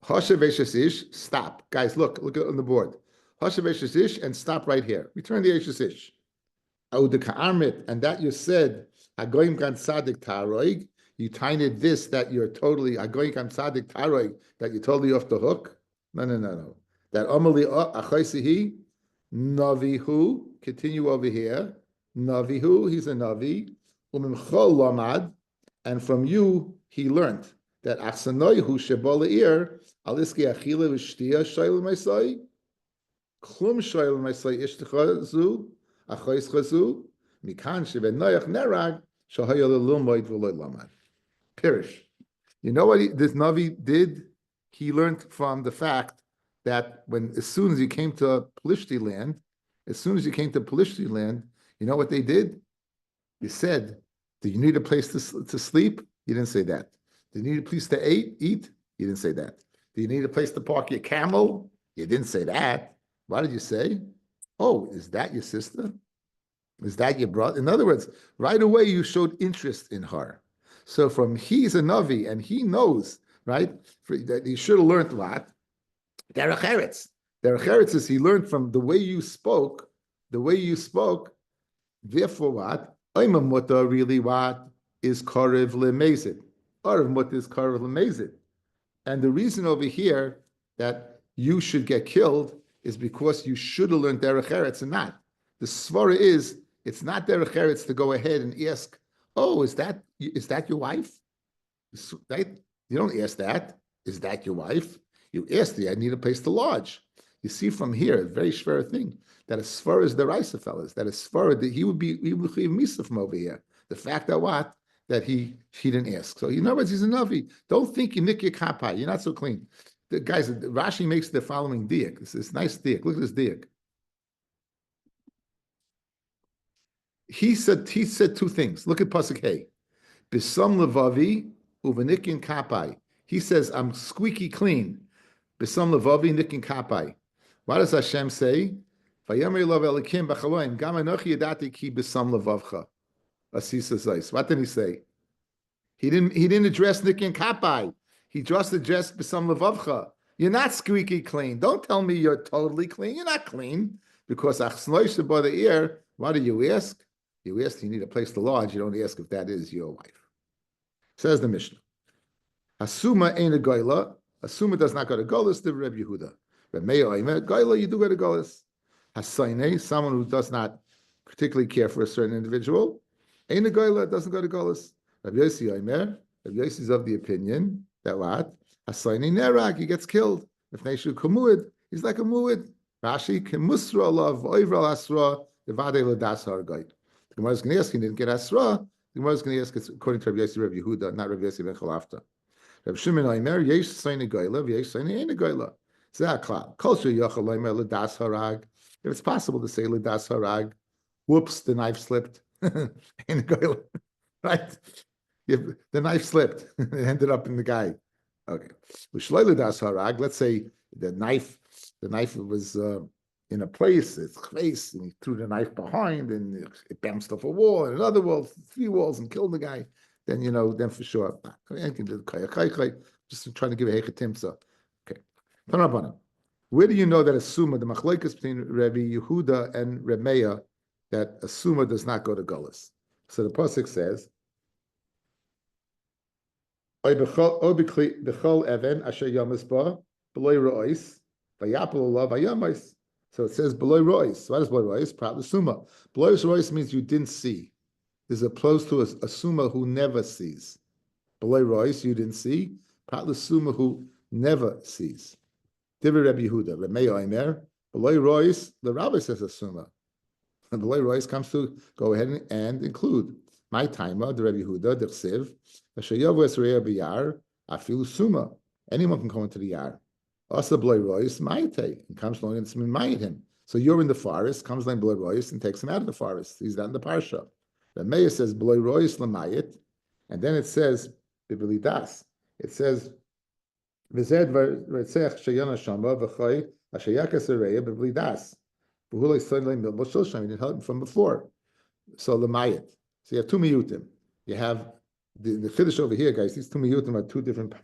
Hashav Eishes Ish, stop. Guys, look on the board. Hashav Eishes Ish, and stop right here. Return the Eishes Ish. And that you said, Agoyim Gan Tzadik Taroig, you tined this, that you're totally, Agoyim Gan Tzadik Taroig, that you're totally off the hook. No. That Amali Achaisihi, Navihu, continue over here. Navihu, he's a Navi. Umimchol Lamad, and from you, he learned. That Achsanoihu Shebolair, Aliski Achila Vishtia Shail Maisai, Klum Shail Maisai Ishtachazu, Achais Chazu, Mikan Shebenoyach Nerag, Shahayal Lumoid Veloy Lamad. Pirish. You know what this Navi did? He learned from the fact that as soon as he came to Pelishti land, you know what they did? They said, do you need a place to sleep? You didn't say that. Do you need a place to eat? You didn't say that. Do you need a place to park your camel? You didn't say that. What did you say? Oh, is that your sister? Is that your brother? In other words, right away you showed interest in her. So he's a Navi and he knows, right? That he should have learned what? Derech Eretz. Derech Eretz is he learned from the way you spoke. Therefore what? Oima Muta really what? Is Korev Lemezid. Or what is Karev Lemezid. And the reason over here that you should get killed is because you should have learned Derech Eretz and not. The svara is, it's not Derech Eretz to go ahead and ask, oh, is that your wife? Right? You don't ask that. Is that your wife? You ask, I need a place to lodge. You see from here, a very schwer thing, that as far as the Raisa fellas, that as far that he would misa from over here. The fact that what? That he didn't ask. So in other words, he's a Navi. Don't think you nick your kapai. You're not so clean. The guys, Rashi makes the following diak. This is nice diak. Look at this diak. He said two things. Look at Pasuk Hey. Bisam levavi uvenikin kapai. He says, I'm squeaky clean. Bisam levavi nikin kapai. What does Hashem say? Vayomer Elav Elikim b'chaloim gam anochi yadati ki bisam levavcha. What did he say? He didn't address Nikin Kapai. He just addressed B'sam Levavcha. You're not squeaky clean. Don't tell me you're totally clean. You're not clean. Because Achsnoisha by the ear, what do you ask? You ask you need a place to lodge. You don't ask if that is your wife. Says the Mishnah. Asuma ain't a goyla. Asuma does not go to Golis, the Reb Yehuda. Reb Meir Oimer, goyla, you do go to Golis. Hasaine, someone who does not particularly care for a certain individual. Ain't a goyla, doesn't go to Golis. Rabbi Yossi Oimer, Rabbi Yossi is of the opinion that what? Hasaine Nerag, he gets killed. If Neshu Kumuid, he's like a Muid. Rashi, Kemusra Alav, Oivral Asra, Devade Ladas Hargait. The Gemara is going to ask, he didn't get Asra. The Gemara is going to ask, it's according to Rabbi Yossi, Rabbi Yehuda, not Rabbi Yossi ben Chalafta. Rabbi Shimon Oimer, Yesh Saine Goyla, Yesh Saine Ain't a Goyla. Zakla, Kulture Yochel Oimer, Ladas Harag. If it's possible to say Ladas Harag, whoops, the knife slipped. Ain't a Goyla. Right? The knife slipped. It ended up in the guy. Okay. Let's say the knife was in a place, it's place, and he threw the knife behind, and it bounced off a wall, and another wall, 3 walls, and killed the guy. Then then for sure, Just trying to give a hechetimsa. Okay. Tanabana. Where do you know that a summa, the machlekes between Rabbi Yehuda and Rabbi Meir, that a summa does not go to gullus? So the pasuk says, "Oy b'chol even asher yamas ba b'loy rois vayapol olav vayamais." So it says b'loy rois. What is b'loy rois? Probably summa. B'loy rois means you didn't see. Is opposed to a summa who never sees. B'loy rois, you didn't see. Probably summa who never sees. Divrei Rabbi Yehuda, Rabbi Meir Omer, B'loy rois. The Rabbi says a summa. And B'loy rois comes to go ahead and include my timer, the Rabbi Yehuda, the Chsiv, Ashayavu Esreya B'yar, Afilu Summa. Anyone can go into the yar. Also B'loy rois, Ma'ite, and comes along and Ma'it him. So you're in the forest, comes along B'loy rois and takes him out of the forest. He's not in the parsha. The Meir says B'loy rois L'mayit, and then it says B'bili das. It says V'zed v'retzech sheyana shama v'chay ashayakas areya b'bili das. V'hulei suddenly milbo shilsham. You didn't help him from before. So L'mayit. So you have two miyutim. You have the chiddush over here, guys. These two miyutim are two different.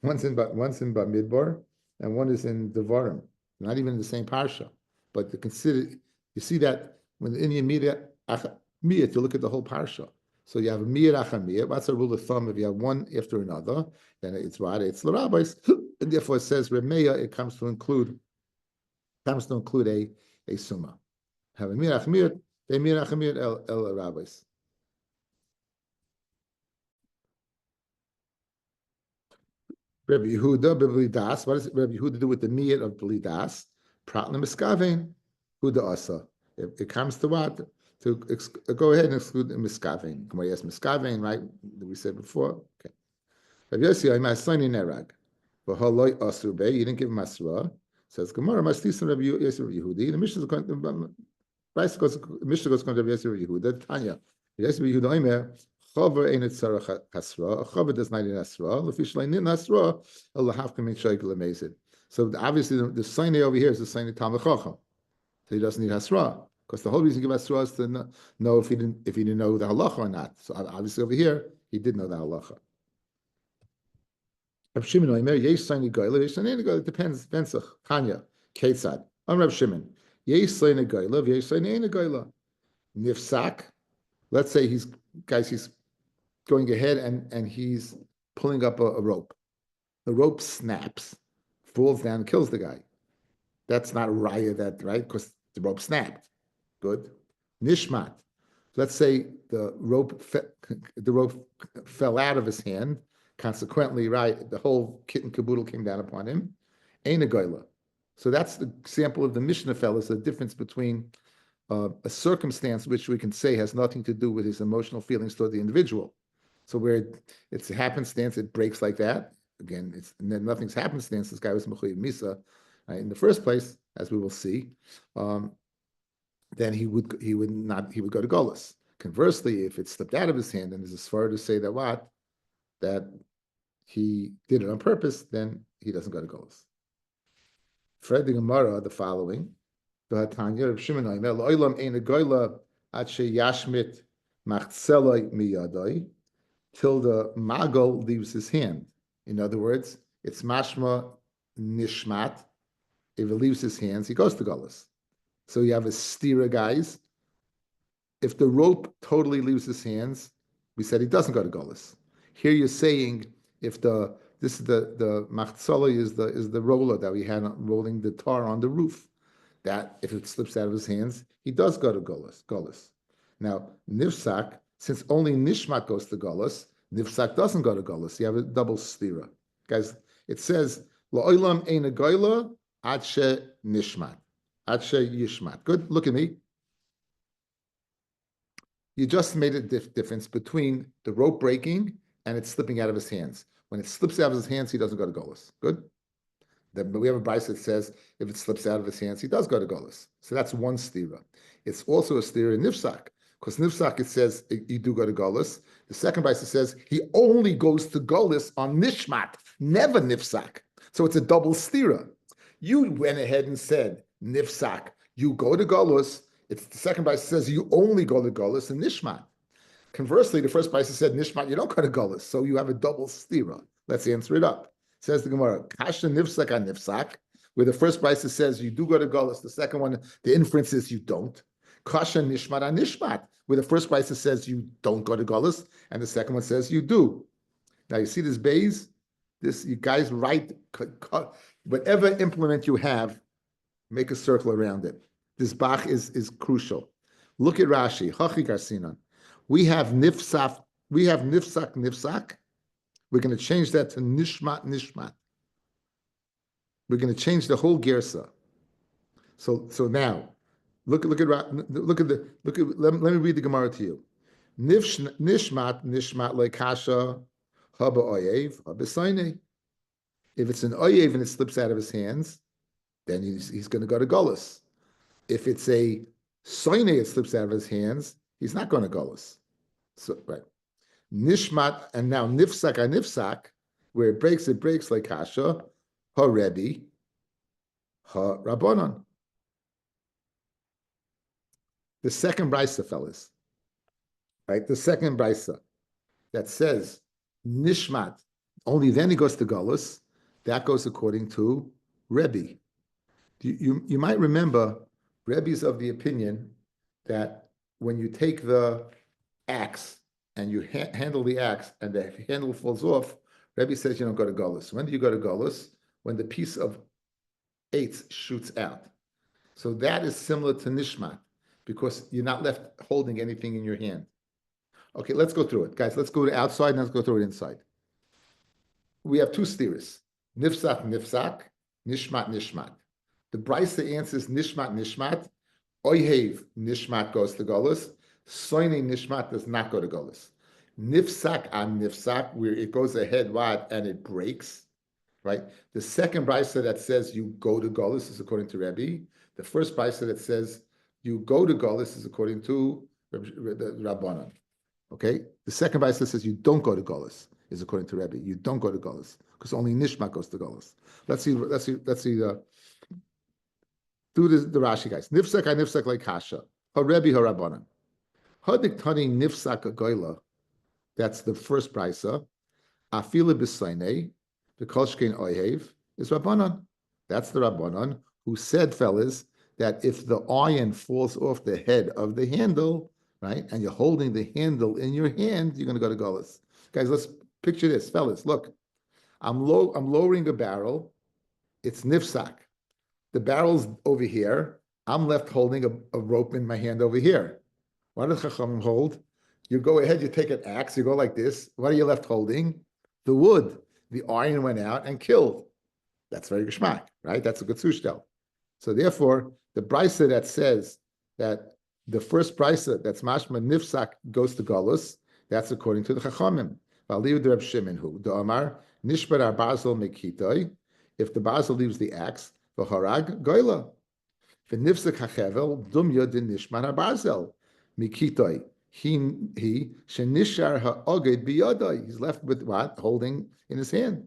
One's in Bamidbar, and one is in Devarim. Not even in the same parsha, but to consider. You see that when in the immediate miyat, you look at the whole parsha. So you have a miyat achar miyat. What's a rule of thumb? If you have one after another, then it's what it's the rabbis, and therefore it says remeya. It comes to include a summa. Have a miyat achar miyat. They miyat achar miyat el rabbis. Rabbi Yehuda, B'bli das. What does Rabbi Yehuda do with the miyat of B'li das? Pratlim miskavein, Huda asa. It comes to what? To go ahead and exclude the miskavein. Come on, yes, miskavein, right? That we said before. Okay. Rabbi Yossi, I'm assigning nerag. V'haloi asur be. You didn't give him asra. Says Gemara, Mastisan Rabbi Yossi Rabbi Yehudi. The Mishnah goes to Rabbi Yossi Rabbi Yehuda. Tanya. Yossi Rabbi Yehuda Omer. Chaver ain't tzarach hasra. A chaver does not need hasra. Lefish leinin hasra. Allah hafka min shaykel amazing. So obviously the sign over here is the sign of Talmid Chacham. So he doesn't need hasra because the whole reason he gave hasra is to know if he didn't know the halacha or not. So obviously over here he did know the halacha. Reb Shimon Omer yesh sign goyla yesh sign goyla. It depends. Bensach Kanya Ketzad. On Reb Shimon yesh sign goyla yesh sign goyla. Nifsak. Let's say he's going ahead and he's pulling up a rope. The rope snaps, falls down, kills the guy. That's not raya, that right? Because the rope snapped. Good. Nishmat. Let's say the rope fell out of his hand. Consequently, right, the whole kit and caboodle came down upon him. Ein a goyla. So that's the example of the Mishnah fellas, the difference between a circumstance which we can say has nothing to do with his emotional feelings toward the individual. So where it's a happenstance, it breaks like that. Again, nothing's happenstance. This guy was mechuyev misa in the first place, as we will see. Then he would go to golus. Conversely, if it slipped out of his hand, and there's a svara to say that he did it on purpose, then he doesn't go to golus. Fred the Gemara, the following: the Tanya of Shimon Omer lo'olam ein a goyla ad sheyashmit machzeloi miyadoi, till the magal leaves his hand. In other words, it's mashma nishmat. If it leaves his hands, he goes to golus. So you have a stira, guys. If the rope totally leaves his hands, we said he doesn't go to golus. Here you're saying if the machzala is the roller that we had rolling the tar on the roof, that if it slips out of his hands, he does go to golus. Now nifsak, since only nishmat goes to golus, nifsak doesn't go to golus. You have a double stira, guys. It says la'olam ein a goyla ad she nishmat, ad she yishmat. Good. Look at me. You just made a difference between the rope breaking and it slipping out of his hands. When it slips out of his hands, he doesn't go to golus. Good. But we have a brayso that says if it slips out of his hands, he does go to golus. So that's one stira. It's also a stira in nifsak, because nifsak it says you do go to golus. The second brayso says he only goes to golus on nishmat, never nifsak. So it's a double stira. You went ahead and said nifsak, you go to golus. It's the second brayso says you only go to golus and nishmat. Conversely, the first brayso said nishmat, you don't go to golus. So you have a double stira. Let's answer it up. Says the Gemara, Kasha nifsak on nifsak, where the first brisa says you do go to Golis, the second one, the inference is you don't. Kasha nishmat on nishmat, where the first brisa says you don't go to Golis, and the second one says you do. Now you see this bays? This, you guys write, whatever implement you have, make a circle around it. This bach is crucial. Look at Rashi, Hachi Garsinan. We have nifsak, nifsak. We're going to change that to nishmat, nishmat. We're going to change the whole gersa. So now, let me read the Gemara to you. Nishmat lekasha haba oyev haba soine. If it's an oyev and it slips out of his hands, then he's going to go to Golis. If it's a soine, it slips out of his hands, he's not going to Golis. So right. Nishmat, and now nifsak, where it breaks like kasha, ha Rebbe, ha Rabbanon. The second brisa, fellas, right? The second brisa that says nishmat, only then he goes to Golis. That goes according to Rebbe. You might remember Rebbe's of the opinion that when you take the axe and you handle the axe and the handle falls off, Rebbe says you don't go to Golis. When do you go to Golis? When the piece of eitz shoots out. So that is similar to nishmat, because you're not left holding anything in your hand. Okay, let's go through it. Guys, let's go to outside and let's go through it inside. We have two steers. Nifsak, nifsak, nishmat, nishmat. The brisa answers nishmat, nishmat. Oyhev, nishmat goes to Golis. Soine nishmat does not go to Golis. Nifsak on nifsak, where it goes ahead what and it breaks, right? The second brisa that says you go to Golis is according to Rabbi. The first brisa that says you go to Golis is according to the Rabbanan. Okay, the second brisa says you don't go to Golis is according to Rabbi. You don't go to Golis because only nishmat goes to Golis. Let's see. Do the Rashi, guys. Nifsak I nifsak like kasha. Ha Rebbe ha Rabbanan. Hadiktani nifsak goyla. That's the first brisa. Afila b'sainei, the kolshkein oyev is Rabbanan. That's the Rabbanan who said, fellas, that if the iron falls off the head of the handle, right, and you're holding the handle in your hand, you're going to go to Golis. Guys, let's picture this, fellas. Look, I'm lowering a barrel. It's nifsak. The barrel's over here. I'm left holding a rope in my hand over here. What does Chachamim hold? You go ahead, you take an axe, you go like this. What are you left holding? The wood. The iron went out and killed. That's very geschmack, right? That's a good sushtel. So therefore, the brisa that says that the first brisa that's mashma nifsak goes to Golos, that's according to the Chachamim. V'aliu de Reb Shimon hu the Amar nishbar ar basel mekitoi. If the basel leaves the axe, v'harag goyla. V'nifsak hachevel dumya de nishmar ar basel mekitoi. He shenishar ha'oged biyadai. He's left with what? Holding in his hand.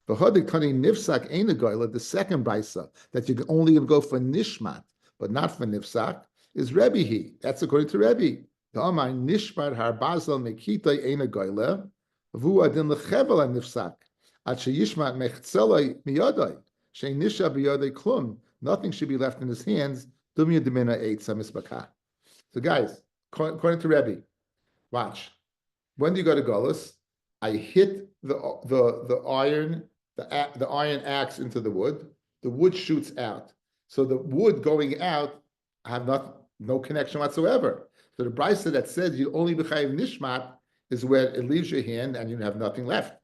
V'hadik tani nifsak ein a goyla. The second brisa that you can only go for nishmat, but not for nifsak, is Rebbe he. That's according to Rebbe. The Amar nishbar har basel mekitoi ein a goyla. V'hu adin lechevel a nifsak. At sheyishmat mechzelai miyadai. Shein nisha biyadai klum. Nothing should be left in his hands. Dumya demina eitz hamisbaka. So guys, according to Rebbe, watch. When do you go to Golis? I hit the iron, the iron axe into the wood. The wood shoots out. So the wood going out, I have no connection whatsoever. So the brisa that says you only b'chayiv nishmat is where it leaves your hand and you have nothing left.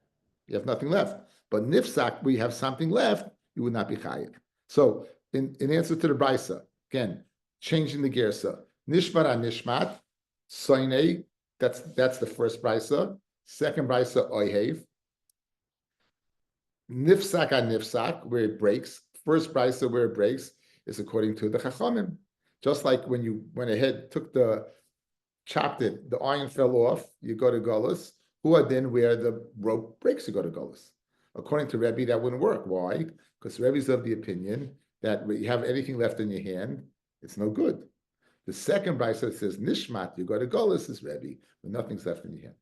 You have nothing left. But nifsak, where you have something left, you would not be chayiv. So in answer to the brisa, again, changing the gersa. Nishmat on nishmat, soinei, that's the first brisa. Second brisa, oyhev. Nifsak on nifsak, where it breaks. First brisa, where it breaks, is according to the Chachamim. Just like when you went ahead, chopped it, the iron fell off, you go to Golis. Who then where the rope breaks, you go to Golis. According to Rebbe, that wouldn't work. Why? Because Rebbe's of the opinion that when you have anything left in your hand, it's no good. The second brisa says nishmat, you go to Golis, is Rebbe, when nothing's left in your hand.